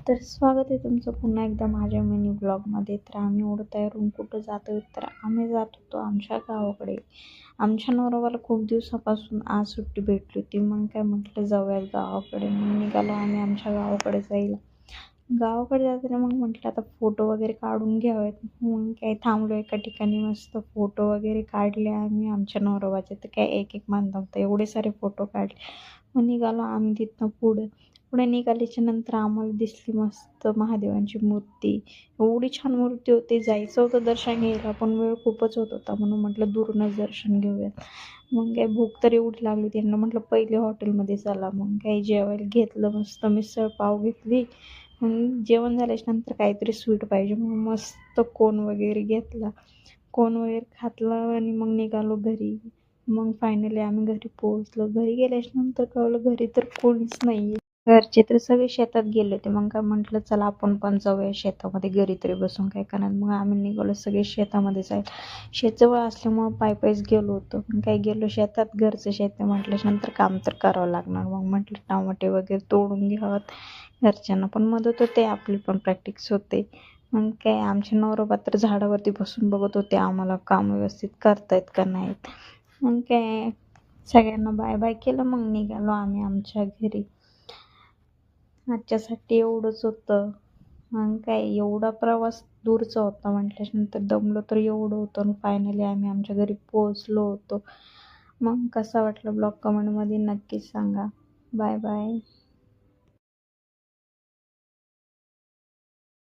तर स्वागत आहे तुमचं पुन्हा एकदा माझ्या मिनी ब्लॉगमध्ये. तर आम्ही एवढं तयारून कुठं जातोय, तर आम्ही जात होतो आमच्या गावाकडे. आमच्या नवऱ्याला खूप दिवसापासून आज सुट्टी भेटली होती. मग काय म्हटलं जाऊयात गावाकडे. मग निघालो आम्ही आमच्या गावाकडे जायला. गावाकडे जाताना मग म्हटलं आता फोटो वगैरे काढून घ्यावेत. मग काय थांबलो एका ठिकाणी, मस्त फोटो वगैरे काढले आम्ही आमच्या नवरोबाचे. तर काय एक एक मानता होता, एवढे सारे फोटो काढले. मग निघालो आम्ही तिथनं पुढे. पुढे निघाल्याच्या नंतर आम्हाला दिसली मस्त महादेवांची मूर्ती. एवढी छान मूर्ती होती. जायचं होतं दर्शन घ्यायला, पण वेळ खूपच होत होता, म्हणून म्हटलं दुरूनच दर्शन घेऊयात. मग काय भूक तर एवढी लागली, त्यांना म्हटलं पहिले हॉटेलमध्ये चला. मग काही जेवायला घेतलं, मस्त मिसळ पाव घेतली. मग जेवण झाल्याच्या नंतर काहीतरी स्वीट पाहिजे म्हणून मस्त कोन वगैरे घेतला. कोन वगैरे खातला आणि मग निघालो घरी. मग फायनली आम्ही घरी पोहोचलो. घरी गेल्याच्या नंतर कळलं घरी तर कोणीच नाही. घरचे तर सगळे शेतात गेले होते. मग काय म्हटलं चला आपण पण जाऊया शेतामध्ये, घरी तरी बसून काय करणार. मग आम्ही निघालो सगळे शेतामध्ये जायला. शेतजवळ असल्यामुळं पायीच गेलो होतो. मग काय गेलो शेतात, घरचं शेत म्हटल्याच्या नंतर काम तर करावं लागणार. मग म्हटलं टमाटे वगैरे तोडून घ्यावं. घरच्यांना पण मदत होते, आपली पण प्रॅक्टिस होते. मग काय आमचे नवरोबा तर झाडावरती बसून बघत होते आम्हाला काम व्यवस्थित करतायत का नाहीत. मग काय सगळ्यांना बाय बाय केलं. मग निघालो आम्ही आमच्या घरी. आजच्यासाठी एवढंच होतं. मग काय एवढा प्रवास दूरचा होता म्हटल्यानंतर दमलो तर एवढं होतं. आणि फायनली आम्ही आमच्या घरी पोहोचलो होतो. मग कसा वाटला ब्लॉग कमेंटमध्ये नक्कीच सांगा. Bye bye.